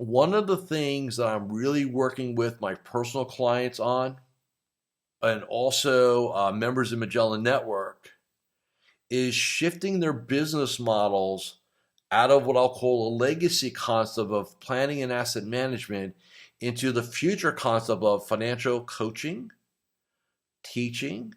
one of the things that I'm really working with my personal clients on, and also members of Magellan Network, is shifting their business models out of what I'll call a legacy concept of planning and asset management into the future concept of financial coaching, teaching,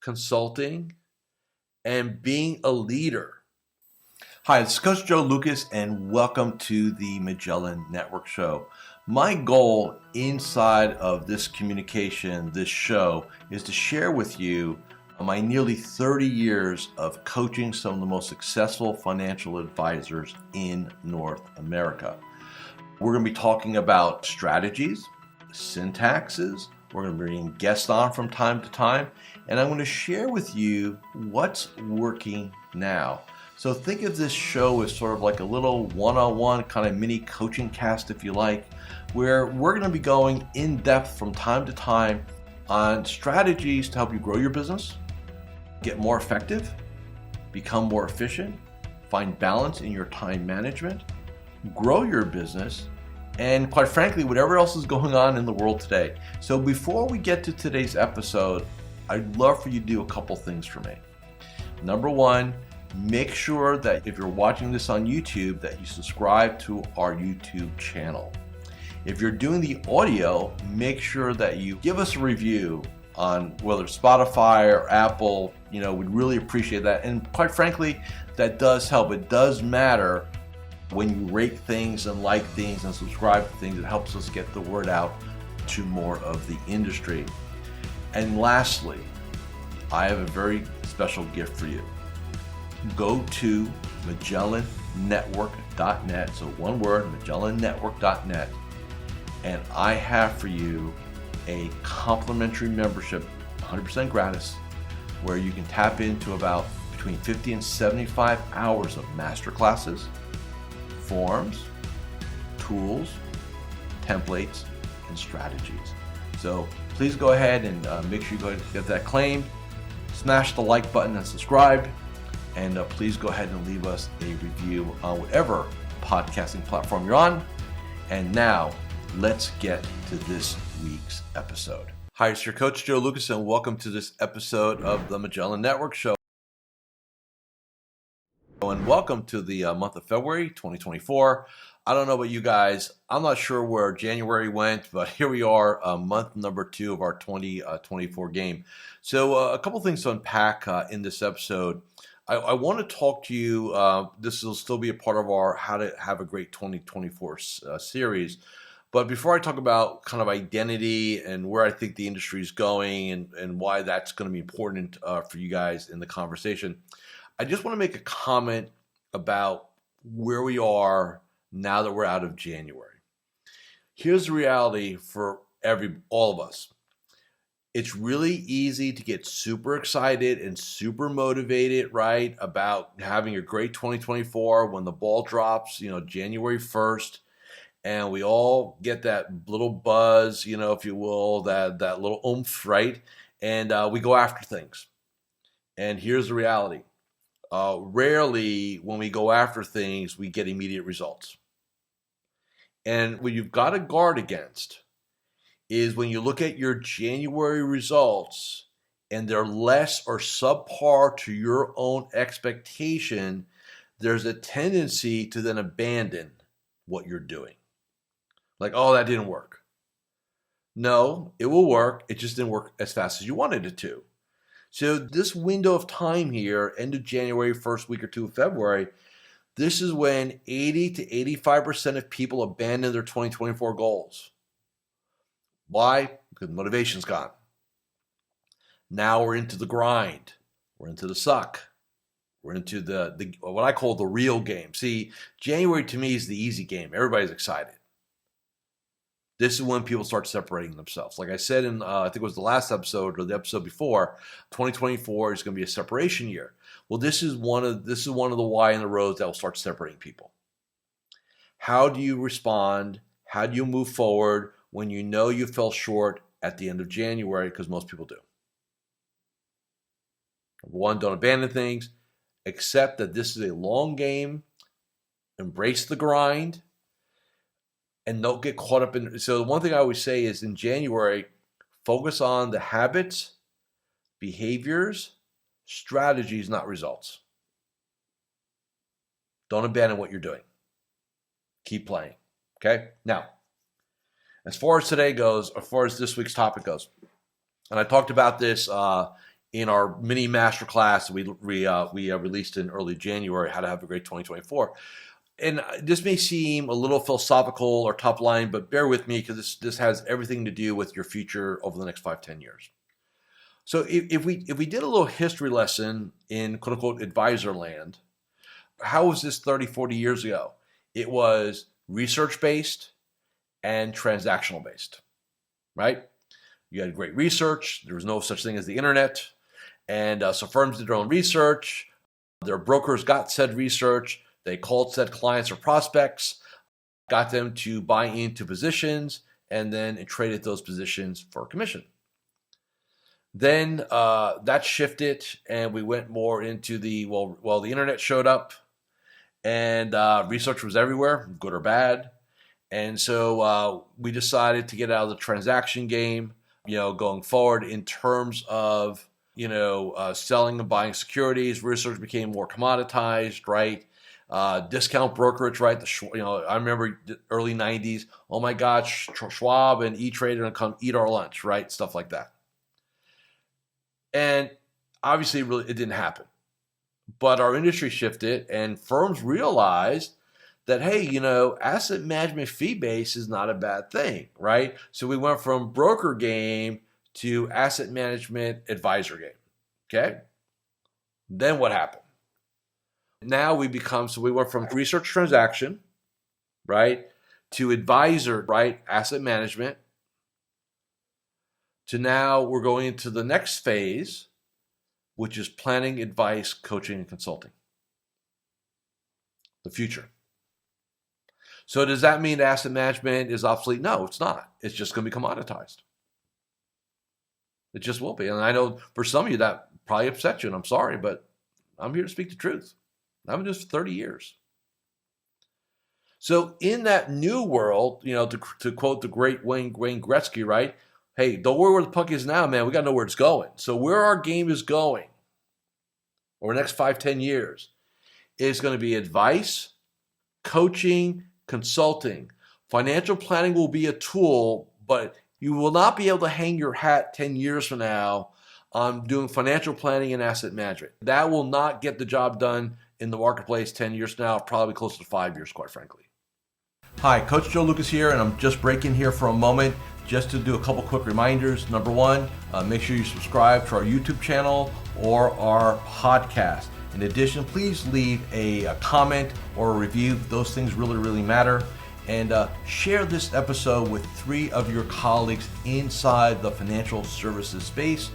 consulting, and being a leader. Hi, this is Coach Joe Lucas, and welcome to the Magellan Network Show. My goal inside of this communication, this show, is to share with you my nearly 30 years of coaching some of the most successful financial advisors in North America. We're going to be talking about strategies, syntaxes. We're going to bring guests on from time to time, and I'm going to share with you what's working now. So think of this show as sort of like a little one-on-one kind of mini coaching cast, if you like, where we're going to be going in depth from time to time on strategies to help you grow your business, get more effective, become more efficient, find balance in your time management, grow your business, and quite frankly, whatever else is going on in the world today. So before we get to today's episode, I'd love for you to do a couple things for me. Number one, make sure that if you're watching this on YouTube, that you subscribe to our YouTube channel. If you're doing the audio, make sure that you give us a review on whether it's Spotify or Apple. We'd really appreciate that. And quite frankly, that does help. It does matter when you rate things and like things and subscribe to things. It helps us get the word out to more of the industry. And lastly, I have a very special gift for you. Go to MagellanNetwork.net, so one word, MagellanNetwork.net, and I have for you a complimentary membership, 100% gratis, where you can tap into about between 50 and 75 hours of masterclasses, forms, tools, templates, and strategies. So please go ahead and make sure you go ahead and get that claimed. Smash the like button and subscribe. And please go ahead and leave us a review on whatever podcasting platform you're on. And now, let's get to this week's episode. Hi, it's your coach, Joe Lucas, and welcome to this episode of the Magellan Network Show. And welcome to the month of February 2024. I don't know about you guys. I'm not sure where January went, but here we are, month number 2 of our 2024 game. So a couple things to unpack in this episode. I want to talk to you, this will still be a part of our How to Have a Great 2024 series. But before I talk about kind of identity and where I think the industry is going and why that's going to be important for you guys in the conversation, I just want to make a comment about where we are now that we're out of January. Here's the reality for all of us. It's really easy to get super excited and super motivated, right, about having a great 2024 when the ball drops, January 1st, and we all get that little buzz, if you will, that little oomph, right, and we go after things. And here's the reality. Rarely when we go after things, we get immediate results. And what you've got to guard against is when you look at your January results and they're less or subpar to your own expectation, there's a tendency to then abandon what you're doing. Like, oh, that didn't work. No, it will work. It just didn't work as fast as you wanted it to. So this window of time here, end of January, first week or two of February, this is when 80 to 85% of people abandon their 2024 goals. Why? Because motivation's gone. Now we're into the grind. We're into the suck. We're into the what I call the real game. See, January to me is the easy game. Everybody's excited. This is when people start separating themselves. Like I said in, I think it was the last episode or the episode before, 2024 is going to be a separation year. Well, this is one of the why in the roads that will start separating people. How do you respond? How do you move forward when you know you fell short at the end of January? Because most people do. Number one, don't abandon things. Accept that this is a long game. Embrace the grind. and don't get caught up in. So the one thing I always say is in January, focus on the habits, behaviors, strategies, not results. Don't abandon what you're doing. Keep playing. Okay? Now, as far as today goes, as far as this week's topic goes, and I talked about this in our mini-masterclass we released in early January, How to Have a Great 2024. And this may seem a little philosophical or top line, but bear with me because this has everything to do with your future over the next 5-10 years. So if we did a little history lesson in quote unquote advisor land, how was this 30, 40 years ago? It was research based and transactional based, right? You had great research. There was no such thing as the internet. And so firms did their own research. Their brokers got said research. They called said clients or prospects, got them to buy into positions, and then traded those positions for commission. Then that shifted, and we went more into the internet showed up, and research was everywhere, good or bad. And so we decided to get out of the transaction game, going forward in terms of, selling and buying securities. Research became more commoditized, right? Discount brokerage, right? I remember the early 90s. Oh my God, Schwab and E-Trade are going to come eat our lunch, right? Stuff like that. And obviously, it didn't happen. But our industry shifted, and firms realized that, hey, asset management fee base is not a bad thing, right? So we went from broker game to asset management advisor game. Okay. Then what happened? Now we went from research transaction, right, to advisor, right, asset management, to now we're going into the next phase, which is planning, advice, coaching, and consulting. The future. So does that mean asset management is obsolete? No, it's not. It's just going to be commoditized. It just will be. And I know for some of you that probably upsets you, and I'm sorry, but I'm here to speak the truth. I've been doing this for 30 years. So in that new world, to quote the great Wayne Gretzky, right? Hey, don't worry where the puck is now, man. We got to know where it's going. So where our game is going over the next 5-10 years is going to be advice, coaching, consulting. Financial planning will be a tool, but you will not be able to hang your hat 10 years from now on doing financial planning and asset management. That will not get the job done in the marketplace 10 years from now, probably closer to 5 years, quite frankly. Hi, Coach Joe Lukacs here, and I'm just breaking here for a moment just to do a couple quick reminders. Number one, make sure you subscribe to our YouTube channel or our podcast. In addition, please leave a comment or a review. Those things really, really matter. And share this episode with 3 of your colleagues inside the financial services space.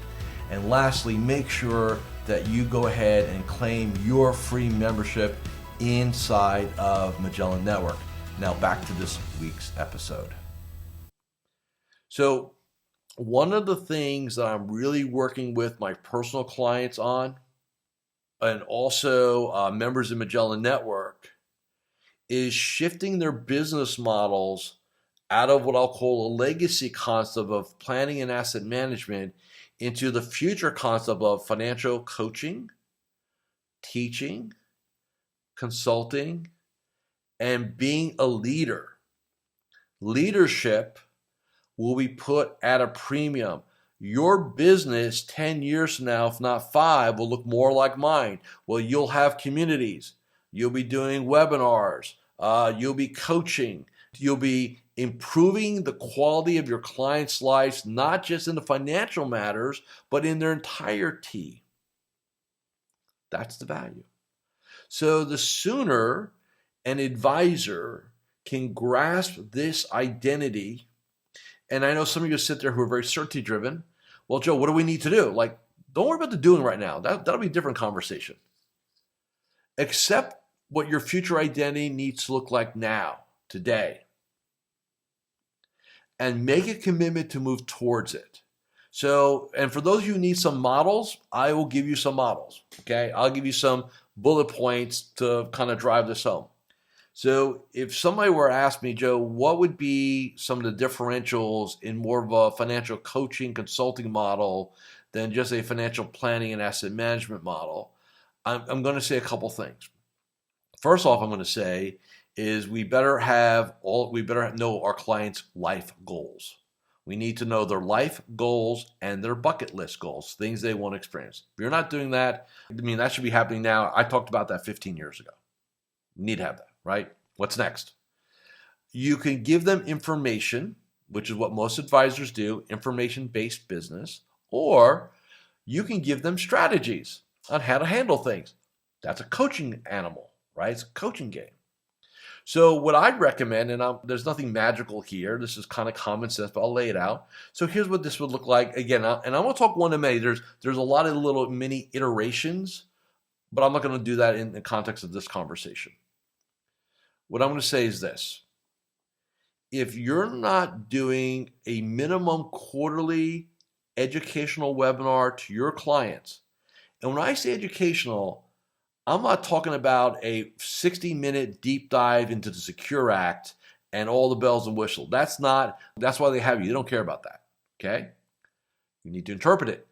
And lastly, make sure that you go ahead and claim your free membership inside of Magellan Network. Now back to this week's episode. So one of the things that I'm really working with my personal clients on, and also members of Magellan Network, is shifting their business models out of what I'll call a legacy concept of planning and asset management into the future concept of financial coaching, teaching, consulting, and being a leader. Leadership will be put at a premium. Your business 10 years from now, if not 5, will look more like mine. Well, you'll have communities. You'll be doing webinars. You'll be coaching. You'll be improving the quality of your clients' lives, not just in the financial matters, but in their entirety. That's the value. So the sooner an advisor can grasp this identity, and I know some of you sit there who are very certainty driven. Well, Joe, what do we need to do? Like, don't worry about the doing right now. That'll be a different conversation. Accept what your future identity needs to look like now, today, and make a commitment to move towards it. So, and for those of you who need some models, I will give you some models, okay? I'll give you some bullet points to kind of drive this home. So if somebody were to ask me, Joe, what would be some of the differentials in more of a financial coaching consulting model than just a financial planning and asset management model? I'm going to say a couple things. First off, I'm going to say is we better know our clients' life goals. We need to know their life goals and their bucket list goals, things they want to experience. If you're not doing that, that should be happening now. I talked about that 15 years ago. You need to have that, right? What's next? You can give them information, which is what most advisors do, information-based business, or you can give them strategies on how to handle things. That's a coaching animal, right? It's a coaching game. So what I'd recommend, and there's nothing magical here, this is kind of common sense, but I'll lay it out. So here's what this would look like. Again, and I'm going to talk one to many. There's a lot of little mini iterations, but I'm not going to do that in the context of this conversation. What I'm going to say is this. If you're not doing a minimum quarterly educational webinar to your clients, and when I say educational, I'm not talking about a 60-minute deep dive into the Secure Act and all the bells and whistles. That's why they have you. They don't care about that, okay? You need to interpret it.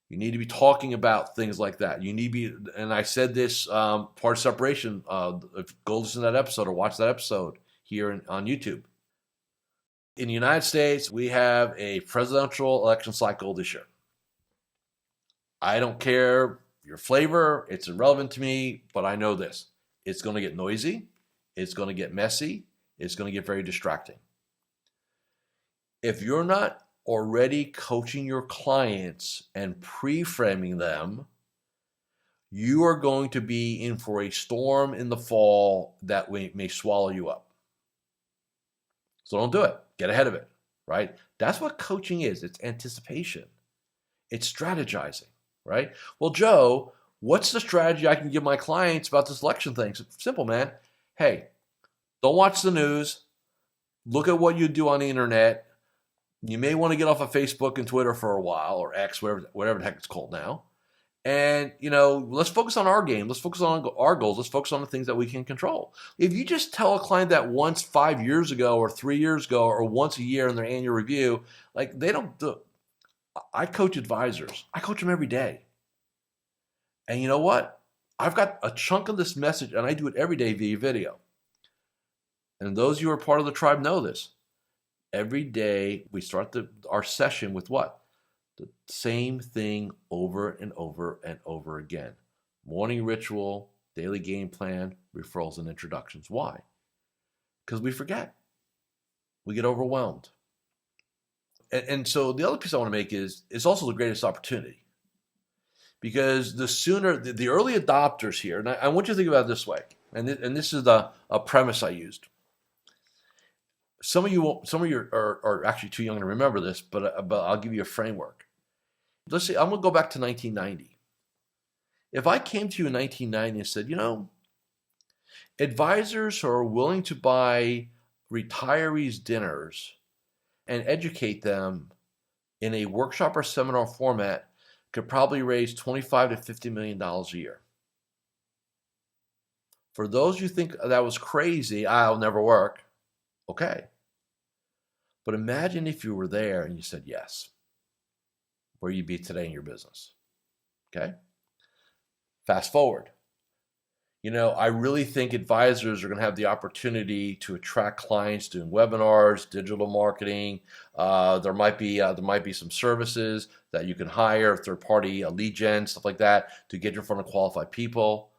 You need to be talking about things like that. You need to be, and I said this part of separation. Go listen to that episode or watch that episode here on YouTube. In the United States, we have a presidential election cycle this year. I don't care your flavor, it's irrelevant to me, but I know this. It's going to get noisy, it's going to get messy, it's going to get very distracting. If you're not already coaching your clients and pre-framing them, you are going to be in for a storm in the fall that may swallow you up. So don't do it. Get ahead of it, right? That's what coaching is. It's anticipation. It's strategizing, right? Well, Joe, what's the strategy I can give my clients about this election thing? Simple, man. Hey, don't watch the news. Look at what you do on the internet. You may want to get off of Facebook and Twitter for a while, or X, whatever the heck it's called now. And, let's focus on our game. Let's focus on our goals. Let's focus on the things that we can control. If you just tell a client that once 5 years ago or 3 years ago or once a year in their annual review, like they don't do. I coach advisors. I coach them every day. And you know what? I've got a chunk of this message, and I do it every day via video. And those of you who are part of the tribe know this. Every day we start our session with what? The same thing over and over and over again. Morning ritual, daily game plan, referrals and introductions. Why? Because we forget. We get overwhelmed. And so the other piece I want to make is it's also the greatest opportunity. Because the sooner, the early adopters here, and I want you to think about it this way, and this is a premise I used. Some of you are actually too young to remember this, but I'll give you a framework. Let's see, I'm going to go back to 1990. If I came to you in 1990 and said, advisors who are willing to buy retirees dinners and educate them in a workshop or seminar format could probably raise $25 to $50 million a year. For those who think that was crazy, I'll never work. Okay. But imagine if you were there and you said yes. Where you'd be today in your business. Okay? Fast forward. I really think advisors are going to have the opportunity to attract clients doing webinars, digital marketing. There might be some services that you can hire, third-party lead gen, stuff like that, to get you in front of qualified people.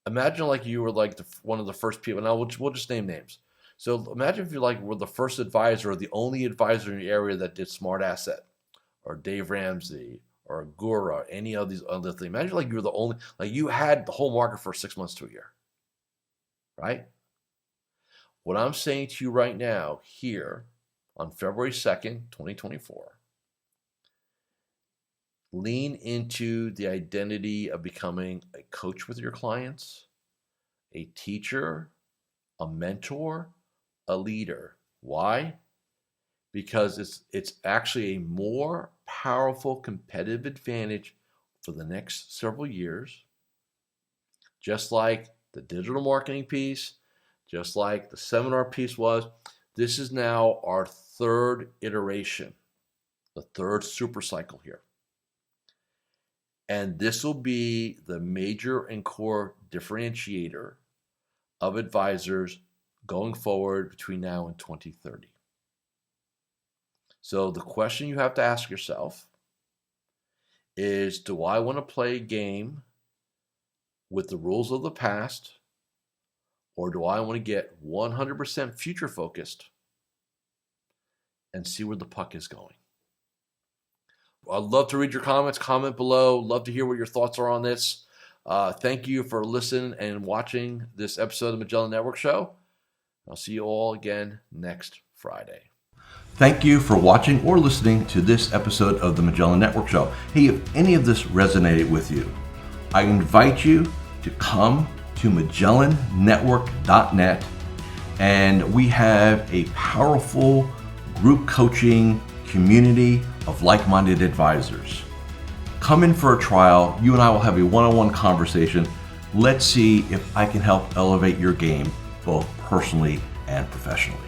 Imagine like you were like one of the first people. Now we'll just name names. So imagine if you were the first advisor or the only advisor in the area that did Smart Asset, or Dave Ramsey, or Gura, or any of these other things. Imagine like you were the only, you had the whole market for 6 months to a year, right? What I'm saying to you right now, here on February 2nd, 2024, lean into the identity of becoming a coach with your clients, a teacher, a mentor, a leader. Why? Because it's actually a more powerful competitive advantage for the next several years. Just like the digital marketing piece, just like the seminar piece was. This is now our third iteration, the third super cycle here. And this will be the major and core differentiator of advisors going forward between now and 2030. So the question you have to ask yourself is, do I want to play a game with the rules of the past, or do I want to get 100% future focused and see where the puck is going? I'd love to read your comments. Comment below. Love to hear what your thoughts are on this. Thank you for listening and watching this episode of the Magellan Network Show. I'll see you all again next Friday. Thank you for watching or listening to this episode of the Magellan Network Show. Hey, if any of this resonated with you, I invite you to come to MagellanNetwork.net, and we have a powerful group coaching community of like-minded advisors. Come in for a trial. You and I will have a one-on-one conversation. Let's see if I can help elevate your game both personally and professionally.